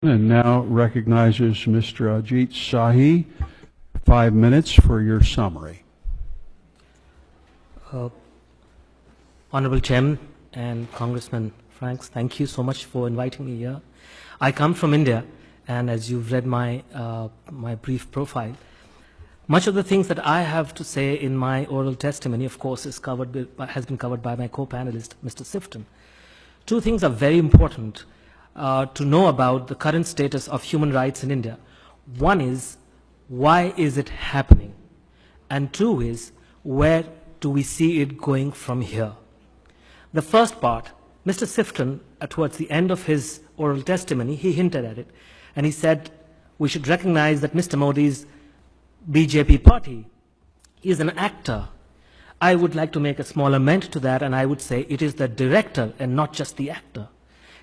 And now recognizes Mr. Ajit Shahi, 5 minutes for your summary. Honorable Chairman and Congressman Franks, thank you so much for inviting me here. I come from India, and as you've read my brief profile, much of the things that I have to say in my oral testimony, of course, has been covered by my co-panelist, Mr. Sifton. Two things are very important to know about the current status of human rights in India. One is, why is it happening? And two is, where do we see it going from here? The first part, Mr. Sifton, towards the end of his oral testimony, he hinted at it. And he said, we should recognize that Mr. Modi's BJP party is an actor. I would like to make a small amendment to that, and I would say it is the director and not just the actor.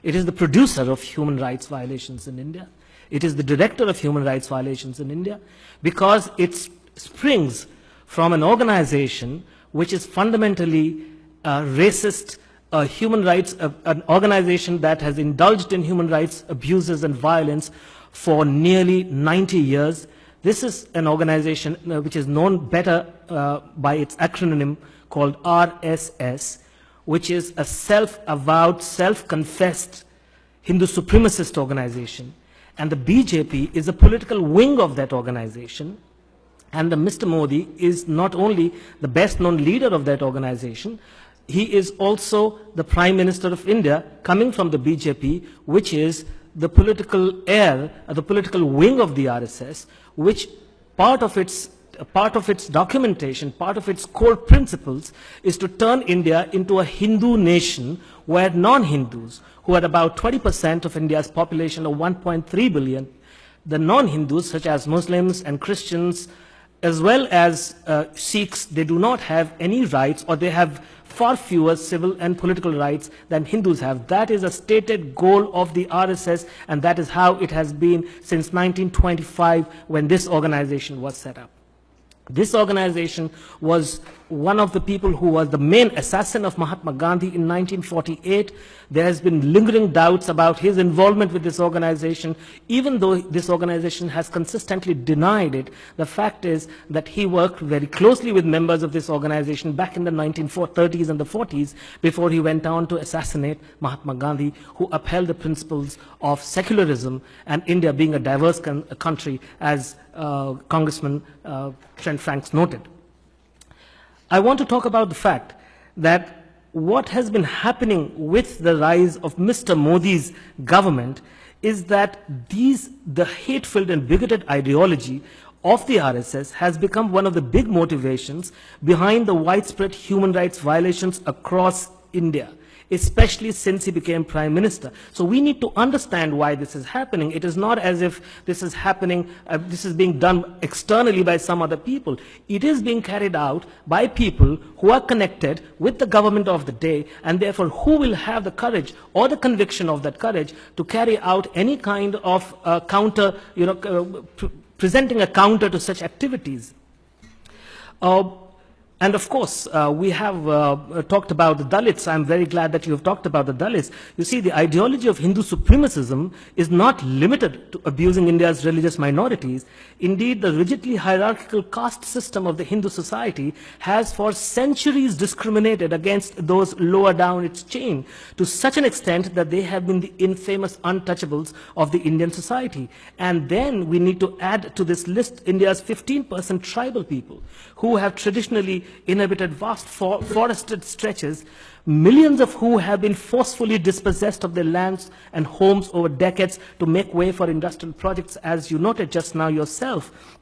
It is the producer of human rights violations in India. It is the director of human rights violations in India because it springs from an organization which is fundamentally racist, human rights, an organization that has indulged in human rights abuses and violence for nearly 90 years. This is an organization which is known better by its acronym called RSS, which is a self-avowed, self-confessed Hindu supremacist organization. And the BJP is a political wing of that organization. And Mr. Modi is not only the best-known leader of that organization, he is also the Prime Minister of India, coming from the BJP, which is the political heir, the political wing of the RSS, which part of its documentation, part of its core principles is to turn India into a Hindu nation where non-Hindus, who are about 20% of India's population of 1.3 billion, the non-Hindus such as Muslims and Christians, as well as Sikhs, they do not have any rights, or they have far fewer civil and political rights than Hindus have. That is a stated goal of the RSS, and that is how it has been since 1925 when this organization was set up. This organization was one of the people who was the main assassin of Mahatma Gandhi in 1948. There has been lingering doubts about his involvement with this organization, even though this organization has consistently denied it. The fact is that he worked very closely with members of this organization back in the 1930s and the 40s before he went on to assassinate Mahatma Gandhi, who upheld the principles of secularism and India being a diverse country, as Congressman Trent Franks noted. I want to talk about the fact that what has been happening with the rise of Mr. Modi's government is that the hate-filled and bigoted ideology of the RSS has become one of the big motivations behind the widespread human rights violations across India, especially since he became Prime Minister. So we need to understand why this is happening. It is not as if this is happening, this is being done externally by some other people. It is being carried out by people who are connected with the government of the day, and therefore who will have the courage or the conviction of that courage to carry out any kind of counter, presenting a counter to such activities. And of course, we have talked about the Dalits. I'm very glad that you have talked about the Dalits. You see, the ideology of Hindu supremacism is not limited to abusing India's religious minorities. Indeed, the rigidly hierarchical caste system of the Hindu society has for centuries discriminated against those lower down its chain, to such an extent that they have been the infamous untouchables of the Indian society. And then we need to add to this list India's 15% tribal people, who have traditionally inhabited vast forested stretches, millions of who have been forcefully dispossessed of their lands and homes over decades to make way for industrial projects, as you noted just now yourself.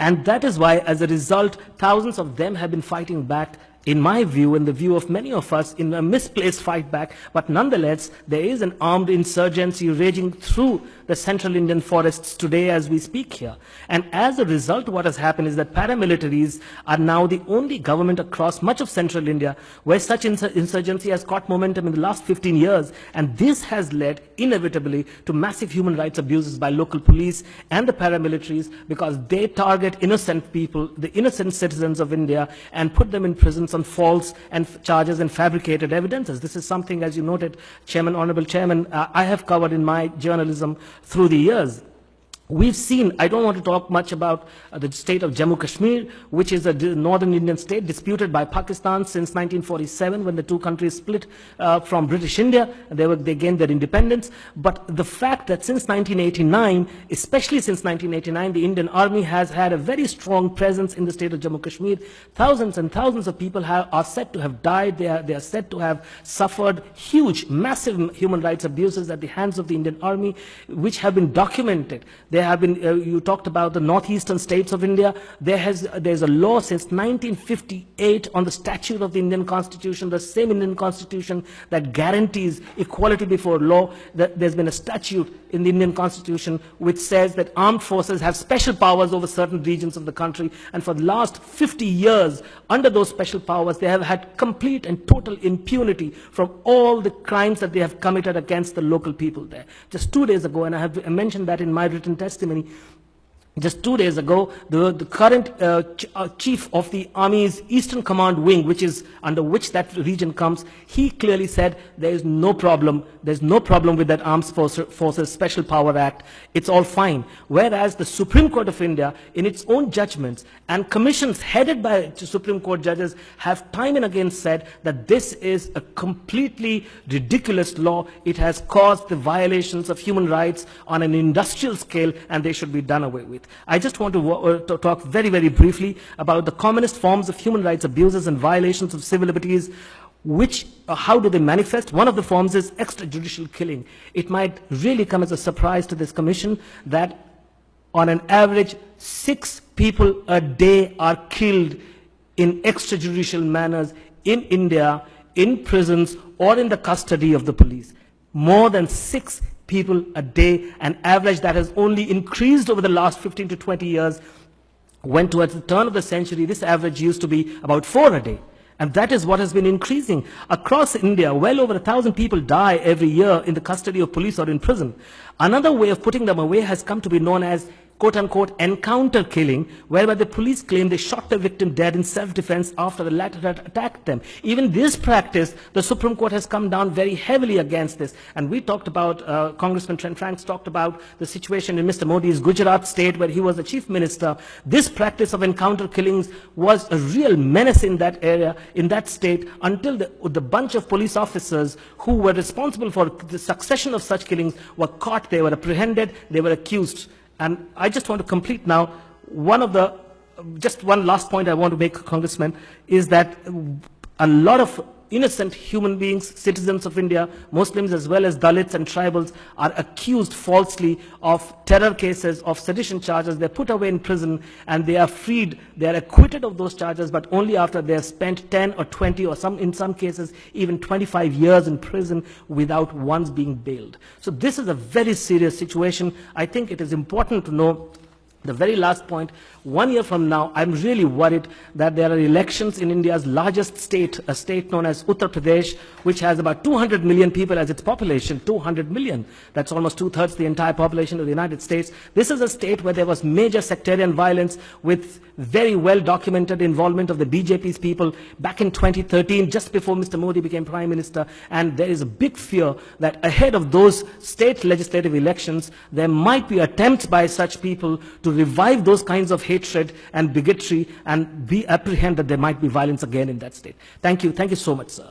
And that is why, as a result, thousands of them have been fighting back, in my view, in the view of many of us, in a misplaced fight back. But nonetheless, there is an armed insurgency raging through the central Indian forests today as we speak here. And as a result, what has happened is that paramilitaries are now the only government across much of central India where such insurgency has caught momentum in the last 15 years. And this has led, inevitably, to massive human rights abuses by local police and the paramilitaries, because they target innocent people, the innocent citizens of India, and put them in prisons on false and charges and fabricated evidences. This is something, as you noted, Chairman, Honorable Chairman, I have covered in my journalism through the years. We've seen, I don't want to talk much about the state of Jammu Kashmir, which is a northern Indian state disputed by Pakistan since 1947 when the two countries split from British India. They gained their independence. But the fact that since 1989, especially since 1989, the Indian Army has had a very strong presence in the state of Jammu Kashmir. Thousands and thousands of people are said to have died. They are said to have suffered huge, massive human rights abuses at the hands of the Indian Army, which have been documented. There have been, you talked about the northeastern states of India. There's a law since 1958 on the statute of the Indian Constitution, the same Indian Constitution that guarantees equality before law. There's been a statute in the Indian Constitution which says that armed forces have special powers over certain regions of the country. And for the last 50 years, under those special powers, they have had complete and total impunity from all the crimes that they have committed against the local people there. Just 2 days ago, and I have mentioned that in my written testimony, just 2 days ago, the current chief of the Army's Eastern Command Wing, which is under which that region comes, he clearly said there is no problem. There's no problem with that Armed Forces Special Power Act. It's all fine. Whereas the Supreme Court of India, in its own judgments, and commissions headed by Supreme Court judges have time and again said that this is a completely ridiculous law. It has caused the violations of human rights on an industrial scale, and they should be done away with. I just want to talk very, very briefly about the commonest forms of human rights abuses and violations of civil liberties, which, how do they manifest? One of the forms is extrajudicial killing. It might really come as a surprise to this commission that on an average, 6 people a day are killed in extrajudicial manners in India, in prisons, or in the custody of the police. More than 6 people a day, an average that has only increased over the last 15 to 20 years. When towards the turn of the century, this average used to be about 4 a day. And that is what has been increasing. Across India, well over 1,000 people die every year in the custody of police or in prison. Another way of putting them away has come to be known as quote-unquote encounter killing, whereby the police claim they shot the victim dead in self-defense after the latter had attacked them. Even this practice, the Supreme Court has come down very heavily against this. And we talked about, Congressman Trent Franks talked about the situation in Mr. Modi's Gujarat state where he was the chief minister. This practice of encounter killings was a real menace in that area, in that state, until the bunch of police officers who were responsible for the succession of such killings were caught, they were apprehended, they were accused. And I just want to complete now, just one last point I want to make, Congressman, is that a lot of innocent human beings, citizens of India, Muslims as well as Dalits and tribals, are accused falsely of terror cases, of sedition charges. They're put away in prison and they are freed. They are acquitted of those charges, but only after they have spent 10 or 20 or in some cases even 25 years in prison without once being bailed. So this is a very serious situation. I think it is important to know. The very last point, 1 year from now, I'm really worried that there are elections in India's largest state, a state known as Uttar Pradesh, which has about 200 million people as its population, 200 million. That's almost 2/3 the entire population of the United States. This is a state where there was major sectarian violence with very well-documented involvement of the BJP's people back in 2013, just before Mr. Modi became Prime Minister. And there is a big fear that ahead of those state legislative elections, there might be attempts by such people to revive those kinds of hatred and bigotry and apprehend that there might be violence again in that state. Thank you. Thank you so much, sir.